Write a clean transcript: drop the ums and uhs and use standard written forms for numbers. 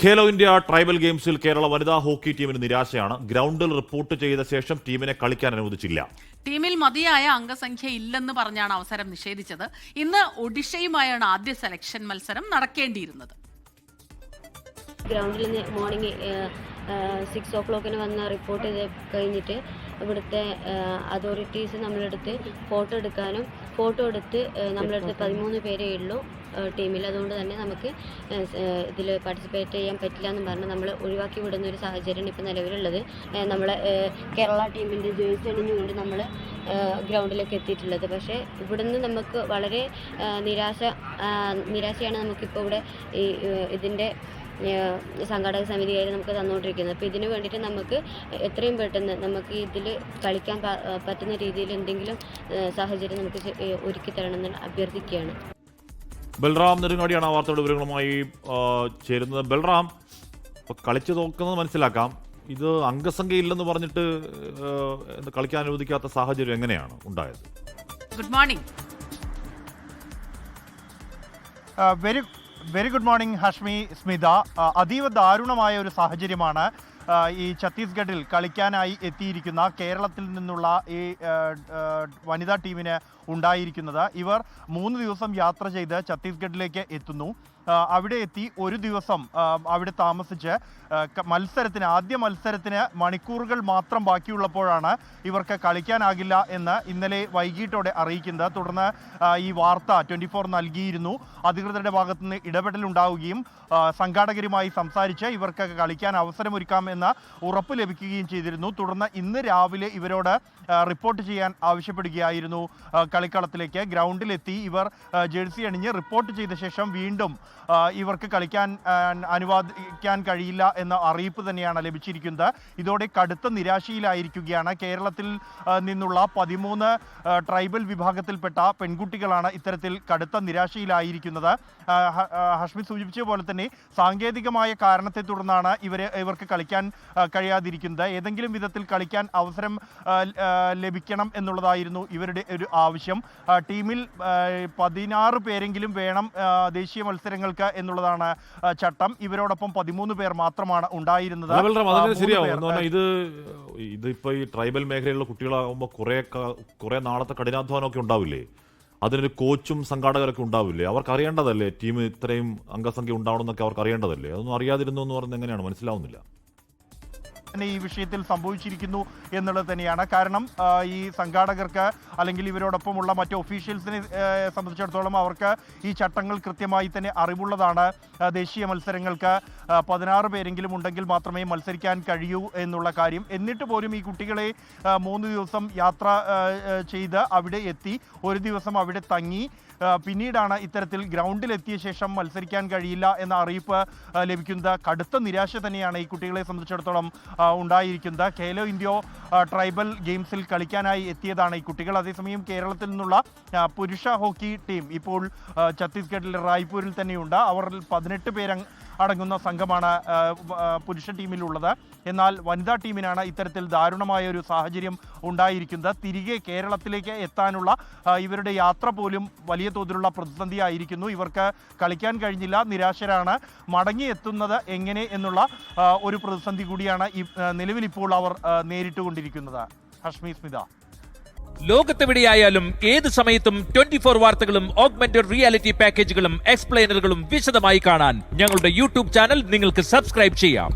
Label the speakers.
Speaker 1: Khelo India tribal ഗെയിംസിൽ കേരള വനിതാ hockey ടീമിന് നിരാശയാണ്. ഗ്രൗണ്ടിൽ റിപ്പോർട്ട് ചെയ്ത ശേഷം ടീമിനെ കളിക്കാൻ അനുവദിച്ചില്ല.
Speaker 2: ടീമിൽ മതിയായ അംഗസംഖ്യ ഇല്ലെന്ന് പറഞ്ഞാണ് അവസരം നിഷേധിച്ചത്. ഇന്ന് ഒഡീഷയുമായാണ് ആദ്യ സെലക്ഷൻ മത്സരം നടക്കേണ്ടിയിരുന്നത്.
Speaker 3: ഗ്രൗണ്ടിൽ മോർണിംഗ് 6 o'clock വന്ന് റിപ്പോർട്ട് ചെയ്ത് കഴിഞ്ഞിട്ട് ഇവിടുത്തെ അതോറിറ്റീസ് നമ്മളെടുത്ത് ഫോട്ടോ എടുത്ത് നമ്മളെടുത്ത് 13 പേരേ ഉള്ളൂ ടീമിൽ. അതുകൊണ്ട് തന്നെ നമുക്ക് ഇതിൽ പാർട്ടിസിപ്പേറ്റ് ചെയ്യാൻ പറ്റില്ല എന്ന് പറഞ്ഞ് നമ്മൾ ഒഴിവാക്കി വിടുന്ന ഒരു സാഹചര്യമാണ് ഇപ്പോൾ നിലവിലുള്ളത്. നമ്മളെ കേരള ടീമിൻ്റെ ജേഴ്സി അണിഞ്ഞുകൊണ്ട് നമ്മൾ ഗ്രൗണ്ടിലേക്ക് എത്തിയിട്ടുള്ളത്. പക്ഷേ ഇവിടുന്ന് നമുക്ക് വളരെ നിരാശയാണ് നമുക്കിപ്പോൾ ഇവിടെ ഇതിൻ്റെ സംഘാടക സമിതിയായി നമുക്ക് തന്നുകൊണ്ടിരിക്കുന്നത്. അപ്പോൾ ഇതിന് വേണ്ടിയിട്ട് നമുക്ക് എത്രയും പെട്ടെന്ന് നമുക്ക് ഇതിൽ കളിക്കാൻ പറ്റുന്ന രീതിയിൽ എന്തെങ്കിലും സാഹചര്യം നമുക്ക് ഒരുക്കി തരണമെന്ന് അഭ്യർത്ഥിക്കുകയാണ്.
Speaker 1: ബൽറാം നെടുങ്ങാടിയാണ് ആ വാർത്തയുടെ വിവരങ്ങളുമായി ചേരുന്നത്. ബൽറാം, കളിച്ചു നോക്കുന്നത് മനസ്സിലാക്കാം, ഇത് അംഗസംഖ്യ ഇല്ലെന്ന് പറഞ്ഞിട്ട് കളിക്കാൻ അനുവദിക്കാത്ത സാഹചര്യം എങ്ങനെയാണ് ഉണ്ടായത്?
Speaker 2: Good morning.
Speaker 4: Very good morning Hashmi, Smitha. അതീവ ദാരുണമായ ഒരു സാഹചര്യമാണ് ഈ ഛത്തീസ്ഗഡിൽ കളിക്കാനായി എത്തിയിരിക്കുന്ന കേരളത്തിൽ നിന്നുള്ള ഈ വനിതാ ടീമിന് ഉണ്ടായിരിക്കുന്നത്. ഇവർ 3 ദിവസം യാത്ര ചെയ്ത് ഛത്തീസ്ഗഡിലേക്ക് എത്തുന്നു. അവിടെ എത്തി ഒരു ദിവസം അവിടെ താമസിച്ച് ആദ്യ മത്സരത്തിന് മണിക്കൂറുകൾ മാത്രം ബാക്കിയുള്ളപ്പോഴാണ് ഇവർക്ക് കളിക്കാനാകില്ല എന്ന് ഇന്നലെ വൈകിട്ടോടെ അറിയിക്കുന്നത്. തുടർന്ന് ഈ വാർത്ത 24 നൽകിയിരുന്നു. അധികൃതരുടെ ഭാഗത്തുനിന്ന് ഇടപെടലുണ്ടാവുകയും സംഘാടകരുമായി സംസാരിച്ച് ഇവർക്ക് കളിക്കാൻ അവസരമൊരുക്കാം എന്ന് ഉറപ്പ് ലഭിക്കുകയും ചെയ്തിരുന്നു. തുടർന്ന് ഇന്ന് രാവിലെ ഇവരോട് റിപ്പോർട്ട് ചെയ്യാൻ ആവശ്യപ്പെടുകയായിരുന്നു കളിക്കളത്തിലേക്ക്. ഗ്രൗണ്ടിലെത്തി ഇവർ ജേഴ്സി അണിഞ്ഞ് റിപ്പോർട്ട് ചെയ്ത ശേഷം വീണ്ടും ഇവർക്ക് കളിക്കാൻ അനുവദിക്കാൻ കഴിയില്ല എന്ന അറിയിപ്പ് തന്നെയാണ് ലഭിച്ചിരിക്കുന്നത്. ഇതോടെ കടുത്ത നിരാശയിലായിരിക്കുകയാണ്. കേരളത്തിൽ നിന്നുള്ള 13 ട്രൈബൽ വിഭാഗത്തിൽപ്പെട്ട പെൺകുട്ടികളാണ് ഇത്തരത്തിൽ കടുത്ത നിരാശയിലായിരിക്കുന്നത്. ഹഷ്മി സൂചിപ്പിച്ച പോലെ തന്നെ സാങ്കേതികമായ കാരണത്തെ തുടർന്നാണ് ഇവർക്ക് കളിക്കാൻ കഴിയാതിരിക്കുന്നത്. ഏതെങ്കിലും വിധത്തിൽ കളിക്കാൻ അവസരം ലഭിക്കണം എന്നുള്ളതായിരുന്നു ഇവരുടെ ഒരു ആവശ്യം. ടീമിൽ 16 പേരെങ്കിലും വേണം ദേശീയ മത്സരങ്ങൾക്ക് എന്നുള്ളതാണ് ചട്ടം. ഇവരോടൊപ്പം 13 പേർ മാത്രമാണ് ഉണ്ടായിരുന്നത്.
Speaker 1: ഇതിപ്പോ ഈ ട്രൈബൽ മേഖലയിലുള്ള കുട്ടികളാകുമ്പോൾ കുറെ നാളത്തെ കഠിനാധ്വാനമൊക്കെ ഉണ്ടാവില്ലേ? അതിനൊരു കോച്ചും സംഘാടകരൊക്കെ ഉണ്ടാവില്ലേ? അവർക്ക് അറിയേണ്ടതല്ലേ ടീം ഇത്രയും അംഗസംഖ്യ ഉണ്ടാവണമെന്നൊക്കെ അവർക്ക് അറിയേണ്ടതല്ലേ? അതൊന്നും അറിയാതിരുന്നു എന്ന് പറയുന്നത് എങ്ങനെയാണ്? മനസ്സിലാവുന്നില്ല.
Speaker 4: ഈ വിഷയത്തിൽ സംഭവിച്ചിരിക്കുന്നു എന്നുള്ളത് തന്നെയാണ്. കാരണം ഈ സംഘാടകർക്ക് അല്ലെങ്കിൽ ഇവരോടൊപ്പമുള്ള മറ്റ് ഒഫീഷ്യൽസിനെ സംബന്ധിച്ചിടത്തോളം അവർക്ക് ഈ ചട്ടങ്ങൾ കൃത്യമായി തന്നെ അറിവുള്ളതാണ്. ദേശീയ മത്സരങ്ങൾക്ക് 16 പേരെങ്കിലും ഉണ്ടെങ്കിൽ മാത്രമേ മത്സരിക്കാൻ കഴിയൂ എന്നുള്ള കാര്യം. എന്നിട്ട് പോലും ഈ കുട്ടികളെ 3 ദിവസം യാത്ര ചെയ്ത് അവിടെ എത്തി ഒരു ദിവസം അവിടെ തങ്ങി പിന്നീടാണ് ഇത്തരത്തിൽ ഗ്രൗണ്ടിലെത്തിയ ശേഷം മത്സരിക്കാൻ കഴിയില്ല എന്ന അറിയിപ്പ് ലഭിക്കുന്നത്. കടുത്ത നിരാശ തന്നെയാണ് ഈ കുട്ടികളെ സംബന്ധിച്ചിടത്തോളം ഉണ്ടായിരിക്കുന്നത്. ഖേലോ ഇന്ത്യ ട്രൈബൽ ഗെയിംസിൽ കളിക്കാനായി എത്തിയതാണ് ഈ കുട്ടികൾ. അതേസമയം കേരളത്തിൽ നിന്നുള്ള പുരുഷ ഹോക്കി ടീം ഇപ്പോൾ ഛത്തീസ്ഗഡിലെ റായ്പൂരിൽ തന്നെയുണ്ട്. അവർ 18 പേര് അടങ്ങുന്ന സംഘമാണ് പുരുഷ ടീമിലുള്ളത്. എന്നാൽ വനിതാ ടീമിനാണ് ഇത്തരത്തിൽ ദാരുണമായ ഒരു സാഹചര്യം ഉണ്ടായിരിക്കുന്നത്. തിരികെ കേരളത്തിലേക്ക് എത്താനുള്ള ഇവരുടെ യാത്ര പോലും വലിയ തോതിലുള്ള പ്രതിസന്ധിയായിരിക്കുന്നു. ഇവർക്ക് കളിക്കാൻ കഴിഞ്ഞില്ല, നിരാശരാണ്. മടങ്ങിയെത്തുന്നത് എങ്ങനെ എന്നുള്ള ഒരു പ്രതിസന്ധി കൂടിയാണ് നിലവിൽ ഇപ്പോൾ അവർ നേരിട്ടുകൊണ്ടിരിക്കുന്നത്. ഹഷ്മി, സ്മിത.
Speaker 5: ലോകത്തെവിടെയായാലും ഏത് സമയത്തും 24 വാർത്തകളും ഓഗ്മെന്റഡ് റിയാലിറ്റി പാക്കേജുകളും എക്സ്പ്ലെയിനറുകളും വിശദമായി കാണാൻ ഞങ്ങളുടെ യൂട്യൂബ് ചാനൽ നിങ്ങൾക്ക് സബ്സ്ക്രൈബ് ചെയ്യാം.